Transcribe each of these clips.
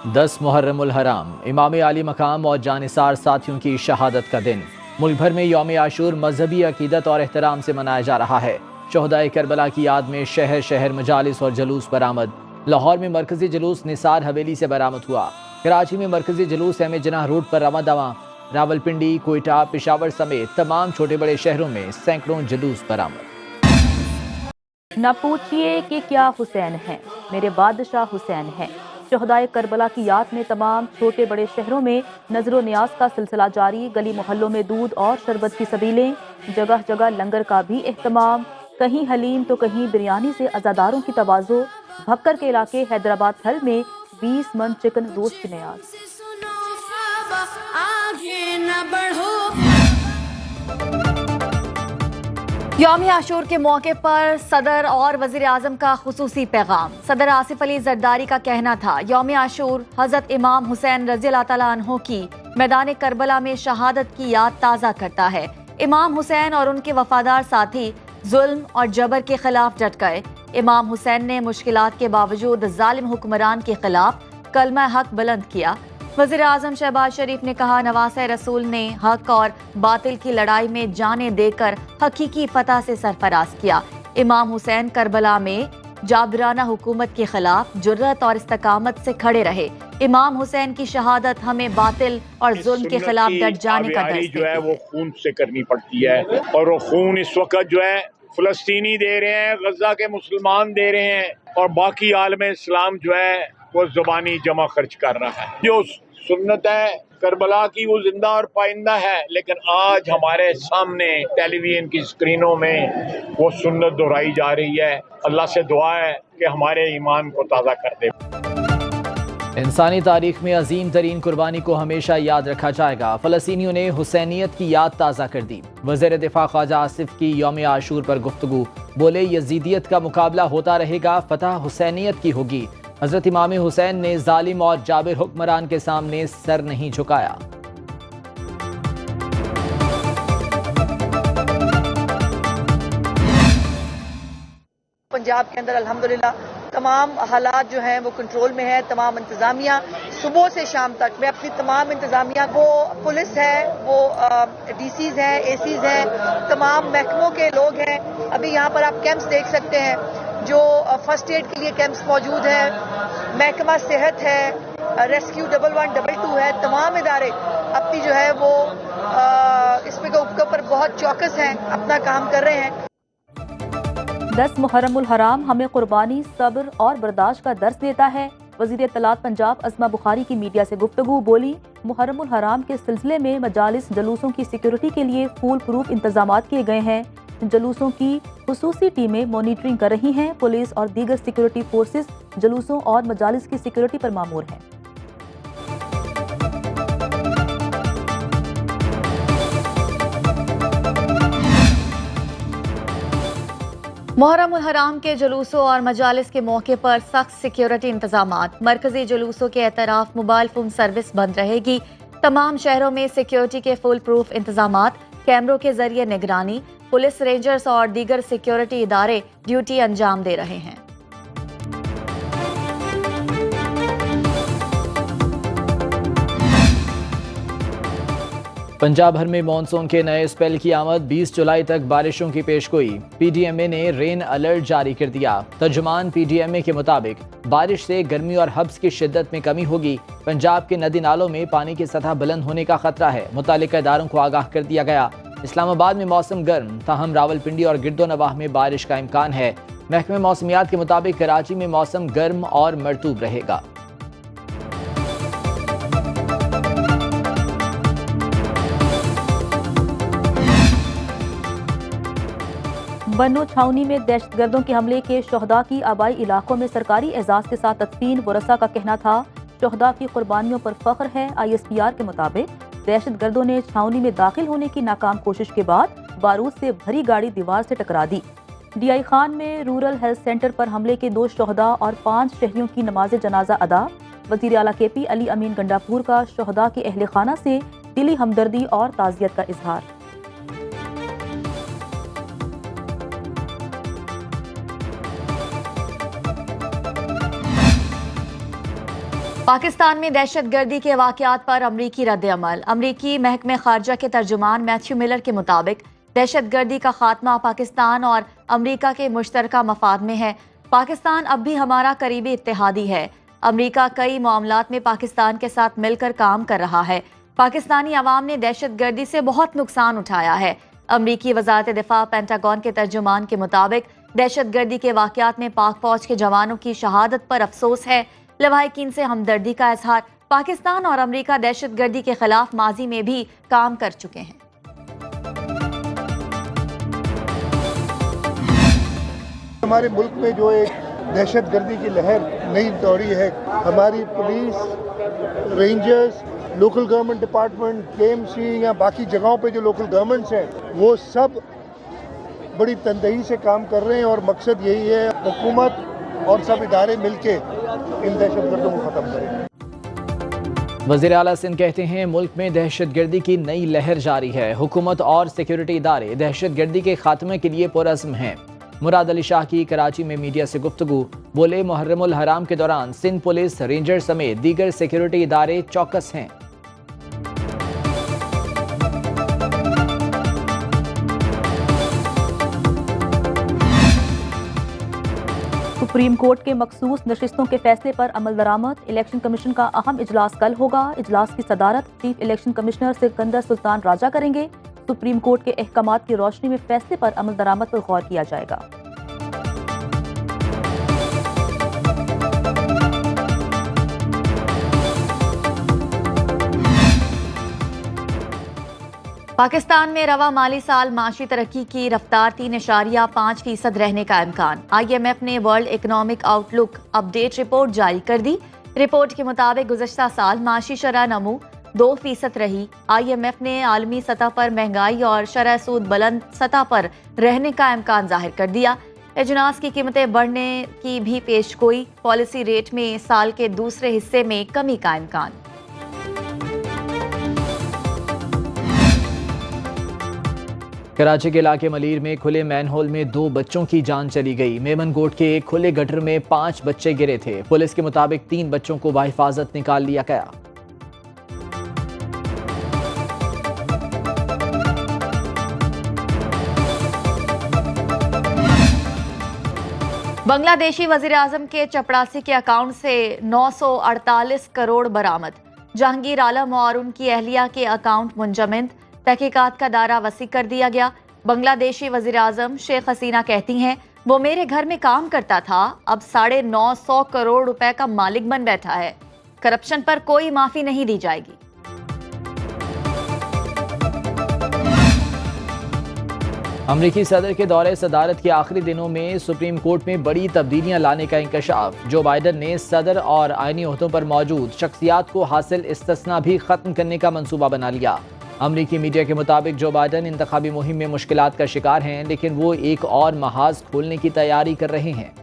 10 मुहर्रमुल हराम इमाम आली मकाम और जानिसार साथियों की शहादत का दिन। मुल्क भर में यौम आशूर मजहबी अकीदत और एहतराम से मनाया जा रहा है। शोहदाए करबला की याद में शहर शहर मजालिस और जुलूस बरामद। लाहौर में मरकजी जुलूस निसार हवेली से बरामद हुआ। कराची में मरकजी जुलूस अहमद जनाह रोड पर रवा दवा। रावलपिंडी, कोयटा, पेशावर समेत तमाम छोटे बड़े शहरों में सैकड़ों जुलूस बरामद। न पूछिए कि क्या हुसैन है, मेरे बादशाह हुसैन है। शोहदाए करबला की याद में तमाम छोटे बड़े शहरों में नजरो नियाज का सिलसिला जारी। गली मोहल्लों में दूध और शरबत की सबीलें, जगह जगह लंगर का भी एहतमाम। कहीं हलीम तो कहीं बिरयानी से अज़ादारों की तवाज़ो। भक्कर के इलाके हैदराबाद थल में 20 मन चिकन रोस्ट की नियाज। यौम आशूर के मौके पर सदर और वज़ीर आज़म का खुसूसी पैगाम। सदर आसिफ अली जरदारी का कहना था, यौम आशूर हज़रत इमाम हुसैन रज़ियल्लाहु तआला अन्हु की मैदान करबला में शहादत की याद ताज़ा करता है। इमाम हुसैन और उनके वफादार साथी जुल्म और जबर के खिलाफ डट गए। इमाम हुसैन ने मुश्किलात के बावजूद जालिम हुक्मरान के खिलाफ कलमा हक बुलंद किया। वज़ीर आज़म शहबाज शरीफ ने कहा, नवासे रसूल ने हक और बातिल की लड़ाई में जाने देकर हकीकी फतह से सरफराज किया। इमाम हुसैन करबला में जाबराना हुकूमत के खिलाफ जुर्रत और इस्तकामत से खड़े रहे। इमाम हुसैन की शहादत हमें बातिल और जुल्म के खिलाफ डट जाने का दर्ज जो है वो खून से करनी पड़ती है, और वो खून इस वक्त जो है फलस्तीनी दे रहे हैं, गजा के मुसलमान दे रहे हैं, और बाकी आलम इस्लाम जो है वो जुबानी जमा खर्च कर रहा है। जो सुन्नत है करबला की वो जिंदा और पाइंदा है, लेकिन आज हमारे सामने टेलीविजन की स्क्रीनों में वो सुन्नत दोहराई जा रही है। अल्लाह से दुआ है कि हमारे ईमान को ताज़ा कर दे। इंसानी तारीख में अजीम तरीन कुर्बानी को हमेशा याद रखा जाएगा। फलस्तीनियों ने हुसैनियत की याद ताज़ा कर दी। वज़ीर दिफा ख्वाजा आसिफ की यौम आशूर पर गुफ्तगू, बोले यजीदियत का मुकाबला होता रहेगा, फतह हुसैनियत की होगी। हजरत इमाम हुसैन ने जालिम और जाबिर हुक्मरान के सामने सर नहीं झुकाया। पंजाब के अंदर अल्हम्दुलिल्लाह तमाम हालात जो हैं वो कंट्रोल में है। तमाम इंतजामिया सुबह से शाम तक मैं अपनी तमाम इंतजामिया, वो पुलिस है, वो डीसीज हैं, एसीज हैं, तमाम महकमों के लोग हैं। अभी यहाँ पर आप कैंप्स देख सकते हैं, जो फर्स्ट एड के लिए कैंप्स मौजूद है, महकमा सेहत है, रेस्क्यू 112 है। तमाम इदारे अपनी जो है वो इसके ऊपर बहुत चौकस हैं, अपना काम कर रहे हैं। 10 मुहर्रमुल हराम हमें कुर्बानी, सब्र और बर्दाश्त का दर्स देता है। वज़ीर इत्तलात पंजाब अस्मा बुखारी की मीडिया से गुफ्तगू, बोली मुहर्रमुल हराम के सिलसिले में मजालिस जुलूसों की सिक्योरिटी के लिए फूल प्रूफ इंतजाम किए गए हैं। जुलूसों की खुसूसी टीमें मॉनिटरिंग कर रही हैं। पुलिस और दीगर सिक्योरिटी फोर्सेस जुलूसों और मजालिस की सिक्योरिटी पर मामूर हैं। मुहर्रमुल हराम के जुलूसों और मजालिस के मौके पर सख्त सिक्योरिटी इंतजामात। मरकजी जुलूसों के एतराफ मोबाइल फोन सर्विस बंद रहेगी। तमाम शहरों में सिक्योरिटी के फुल प्रूफ इंतजामात, कैमरों के जरिए निगरानी। पुलिस, रेंजर्स और दीगर सिक्योरिटी इदारे ड्यूटी अंजाम दे रहे हैं। पंजाब भर में मानसून के नए स्पेल की आमद। 20 जुलाई तक बारिशों की पेशगोई। पीडीएमए ने रेन अलर्ट जारी कर दिया। तर्जुमान पीडीएमए के मुताबिक बारिश से गर्मी और हब्स की शिद्दत में कमी होगी। पंजाब के नदी नालों में पानी की सतह बुलंद होने का खतरा है। मुतालिका इदारों को आगाह कर दिया गया। इस्लामाबाद में मौसम गर्म, ताहम रावलपिंडी और गिरदोनवाह में बारिश का इम्कान है। महकमे मौसमियात के मुताबिक कराची में मौसम गर्म और मरतूब रहेगा। बन्नू छावनी में दहशतगर्दोों के हमले के शोहदा की आबाई इलाकों में सरकारी एजाज के साथ तदफीन। वरसा का कहना था, शोहदा की कुर्बानियों पर फख्र है। ISPR के मुताबिक दहशतगर्दों ने छावनी में दाखिल होने की नाकाम कोशिश के बाद बारूद से भरी गाड़ी दीवार से टकरा दी। DI खान में रूरल हेल्थ सेंटर पर हमले के 2 शोहदा और 5 शहरियों की नमाज जनाजा अदा। वजीर आला KP अली अमीन गंडापुर का शोहदा के अहले खाना से दिली हमदर्दी और ताज़ियत का इजहार। पाकिस्तान में दहशतगर्दी के वाक़यात पर अमरीकी रद्द-अमल। अमरीकी महकमे खारजा के तर्जुमान मैथ्यू मिलर के मुताबिक दहशतगर्दी का खात्मा पाकिस्तान और अमरीका के मुश्तरका मफाद में है। पाकिस्तान अब भी हमारा करीबी इत्तेहादी है। अमरीका कई मामलात में पाकिस्तान के साथ मिलकर काम कर रहा है। पाकिस्तानी अवाम ने दहशतगर्दी से बहुत नुकसान उठाया है। अमरीकी वज़ारत दिफा पेंटागन के तर्जुमान के मुताबिक दहशतगर्दी के वाक़यात में पाक फौज के जवानों की शहादत पर अफसोस है। लवाहिकीन से हमदर्दी का इजहार। पाकिस्तान और अमरीका दहशतगर्दी के खिलाफ माजी में भी काम कर चुके हैं। हमारे मुल्क में जो एक दहशतगर्दी की लहर नई दौड़ी है, हमारी police, rangers, local government department, KMC या बाकी जगहों पे जो लोकल गवर्नमेंट्स हैं, वो सब बड़ी तनदेही से काम कर रहे हैं और मकसद यही है हुकूमत और सब इदारे मिलके इन दहशतगर्दों को ख़त्म करें। वज़ीर आला सिंध कहते हैं मुल्क में दहशतगर्दी की नई लहर जारी है। हुकूमत और सिक्योरिटी इदारे दहशतगर्दी के खात्मे के लिए पुरअज़्म हैं। मुराद अली शाह की कराची में मीडिया से गुफ्तगू। बोले मुहर्रमुल हराम के दौरान सिंध पुलिस, रेंजर समेत दीगर सिक्योरिटी इदारे चौकस हैं। सुप्रीम कोर्ट के मखसूस नशिस्तों के फैसले पर अमल दरामद। इलेक्शन कमीशन का अहम इजलास कल होगा। इजलास की सदारत chief election commissioner Sikandar Sultan Raja करेंगे। सुप्रीम कोर्ट के अहकामात की रोशनी में फैसले पर अमल दरामद पर गौर किया जाएगा। पाकिस्तान में रवा माली साल माशी तरक्की की रफ्तार 3.5% रहने का इम्कान। IMF ने world economic outlook update report जारी कर दी। रिपोर्ट के मुताबिक गुज़श्ता साल माशी शरह नमू 2% रही। IMF ने आलमी सतह पर महंगाई और शरह सूद बुलंद सतह पर रहने का इम्कान जाहिर कर दिया। अजनास की कीमतें बढ़ने की भी पेशगोई। पॉलिसी रेट में साल के दूसरे हिस्से में कमी का इम्कान। कराची के इलाके मलीर में खुले मैनहोल में 2 बच्चों की जान चली गई। मेमनगोट के एक खुले गटर में 5 बच्चे गिरे थे। पुलिस के मुताबिक 3 बच्चों को बाहिफाजत निकाल लिया गया। बांग्लादेशी वजीर आजम के चपड़ासी के अकाउंट से 948 करोड़ बरामद। जहांगीर आलम और उनकी अहलिया के अकाउंट मुंजमद। तहकीकात का दायरा वसी कर दिया गया। बांग्लादेशी वजीर आजम शेख हसीना कहती हैं वो मेरे घर में काम करता था, अब 950 करोड़ रुपए का मालिक बन बैठा है। करप्शन पर कोई माफी नहीं दी जाएगी। अमरीकी सदर के दौरे सदारत के आखिरी दिनों में सुप्रीम कोर्ट में बड़ी तब्दीलियां लाने का इंकशाफ। जो बाइडन ने सदर और आईनी ओहदों पर मौजूद शख्सियात को हासिल इस्तिस्ना भी खत्म करने का मंसूबा बना लिया। अमरीकी मीडिया के मुताबिक जो बाइडन इंतखाबी मुहिम में मुश्किलात का शिकार हैं, लेकिन वो एक और महाज खोलने की तैयारी कर रहे हैं।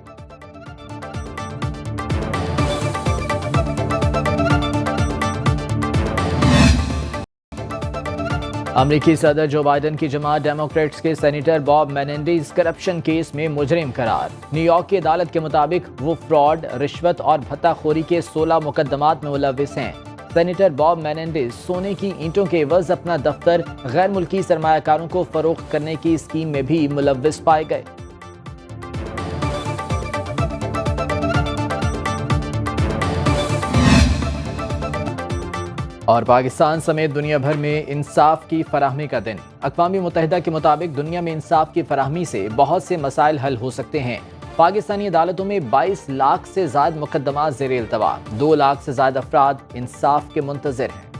अमरीकी सदर जो बाइडन की जमात डेमोक्रेट्स के senator Bob Menendez corruption case में मुजरिम करार। न्यूयॉर्क की अदालत के मुताबिक वो फ्रॉड, रिश्वत और भत्ताखोरी के 16 मुकदमात में मुलव्विस हैं। सेनेटर बॉब मेनेंडेज सोने की ईंटों के एवज अपना दफ्तर गैर मुल्की सरमायाकारों को फरोख्त करने की स्कीम में भी मुलव्विस पाए गए। और पाकिस्तान समेत दुनिया भर में इंसाफ की फराहमी का दिन। अक़वाम मुत्तहिदा के मुताबिक दुनिया में इंसाफ की फराहमी से बहुत से मसाइल हल हो सकते हैं। पाकिस्तानी अदालतों में 22 लाख से ज़ायद मुकदमा ज़ेर-ए-इल्तवा। 2 लाख से ज़ायद अफराद इंसाफ के मुंतज़िर हैं।